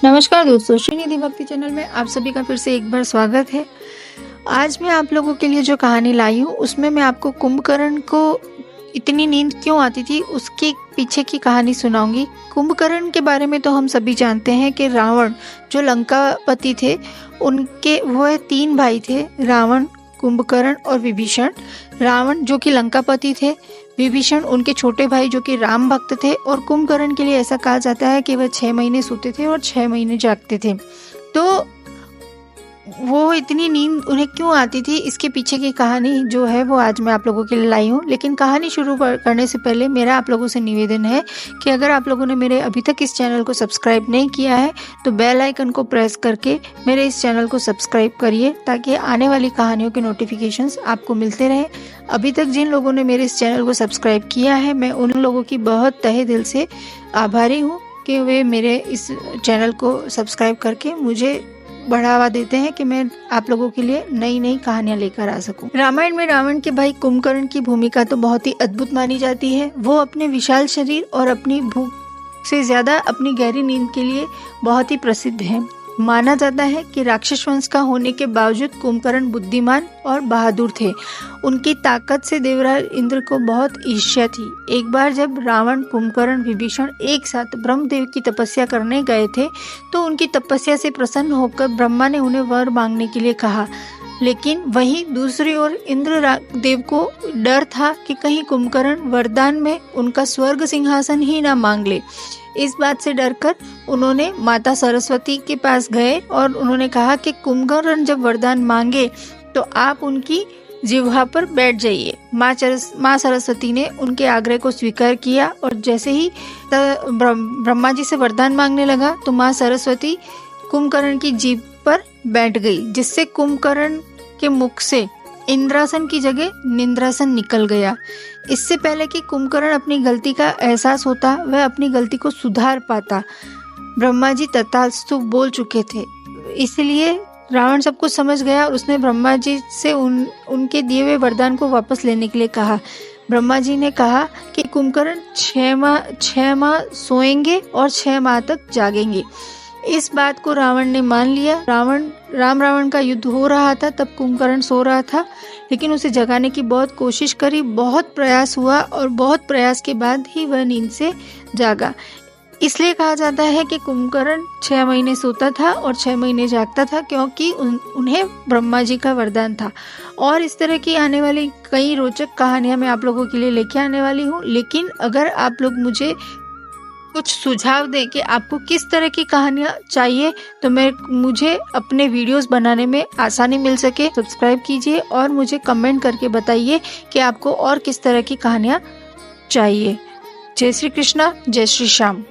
नमस्कार दोस्तों, श्रीनिधि भक्ति चैनल में आप सभी का फिर से एक बार स्वागत है। आज मैं आप लोगों के लिए जो कहानी लाई हूँ उसमें मैं आपको कुंभकर्ण को इतनी नींद क्यों आती थी उसके पीछे की कहानी सुनाऊंगी। कुंभकर्ण के बारे में तो हम सभी जानते हैं कि रावण जो लंकापति थे उनके वह 3 भाई थे, रावण, कुंभकर्ण और विभीषण। रावण जो कि लंकापति थे, विभीषण उनके छोटे भाई जो कि राम भक्त थे, और कुंभकर्ण के लिए ऐसा कहा जाता है कि वह 6 महीने सोते थे और 6 महीने जागते थे। तो वो इतनी नींद उन्हें क्यों आती थी, इसके पीछे की कहानी जो है वो आज मैं आप लोगों के लिए लाई हूँ। लेकिन कहानी शुरू करने से पहले मेरा आप लोगों से निवेदन है कि अगर आप लोगों ने मेरे अभी तक इस चैनल को सब्सक्राइब नहीं किया है तो बेल आइकन को प्रेस करके मेरे इस चैनल को सब्सक्राइब करिए, ताकि आने वाली कहानियों के नोटिफिकेशंस आपको मिलते रहे। अभी तक जिन लोगों ने मेरे इस चैनल को सब्सक्राइब किया है, मैं उन लोगों की बहुत तहे दिल से आभारी हूँ कि वे मेरे इस चैनल को सब्सक्राइब करके मुझे बढ़ावा देते हैं कि मैं आप लोगों के लिए नई नई कहानियां लेकर आ सकूं। रामायण में रावण के भाई कुंभकर्ण की भूमिका तो बहुत ही अद्भुत मानी जाती है। वो अपने विशाल शरीर और अपनी भूख से ज्यादा अपनी गहरी नींद के लिए बहुत ही प्रसिद्ध है। माना जाता है कि राक्षस वंश का होने के बावजूद कुंभकर्ण बुद्धिमान और बहादुर थे। उनकी ताकत से देवराज इंद्र को बहुत ईर्ष्या थी। एक बार जब रावण, कुंभकर्ण, विभीषण एक साथ ब्रह्मदेव की तपस्या करने गए थे तो उनकी तपस्या से प्रसन्न होकर ब्रह्मा ने उन्हें वर मांगने के लिए कहा। लेकिन वहीं दूसरी ओर इंद्र देव को डर था कि कहीं कुंभकर्ण वरदान में उनका स्वर्ग सिंहासन ही ना मांग ले। इस बात से डरकर उन्होंने माता सरस्वती के पास गए और उन्होंने कहा कि कुंभकर्ण जब वरदान मांगे तो आप उनकी जिह्वा पर बैठ जाइए। माँ सरस्वती ने उनके आग्रह को स्वीकार किया और जैसे ही ब्रह्मा जी से वरदान मांगने लगा तो माँ सरस्वती कुंभकर्ण की जीभ पर बैठ गई, जिससे कुंभकर्ण के मुख से इंद्रासन की जगह निंद्रासन निकल गया। इससे पहले कि कुंभकर्ण अपनी गलती का एहसास होता, वह अपनी गलती को सुधार पाता, ब्रह्मा जी तथास्तु बोल चुके थे। इसलिए रावण सब कुछ समझ गया और उसने ब्रह्मा जी से उनके दिए हुए वरदान को वापस लेने के लिए कहा। ब्रह्मा जी ने कहा कि कुंभकर्ण 6 माह सोएंगे और 6 माह तक जागेंगे। इस बात को रावण ने मान लिया। रावण का युद्ध हो रहा था, तब कुंभकर्ण सो रहा था, लेकिन उसे जगाने की बहुत कोशिश करी, बहुत प्रयास हुआ और बहुत प्रयास के बाद ही वह नींद से जागा। इसलिए कहा जाता है कि कुंभकर्ण 6 महीने सोता था और 6 महीने जागता था, क्योंकि उन्हें ब्रह्मा जी का वरदान था। और इस तरह की आने वाली कई रोचक कहानियां मैं आप लोगों के लिए लेके आने वाली हूँ। लेकिन अगर आप लोग मुझे कुछ सुझाव दें कि आपको किस तरह की कहानियाँ चाहिए तो मुझे अपने वीडियोस बनाने में आसानी मिल सके, सब्सक्राइब कीजिए और मुझे कमेंट करके बताइए कि आपको और किस तरह की कहानियाँ चाहिए। जय श्री कृष्णा, जय श्री श्याम।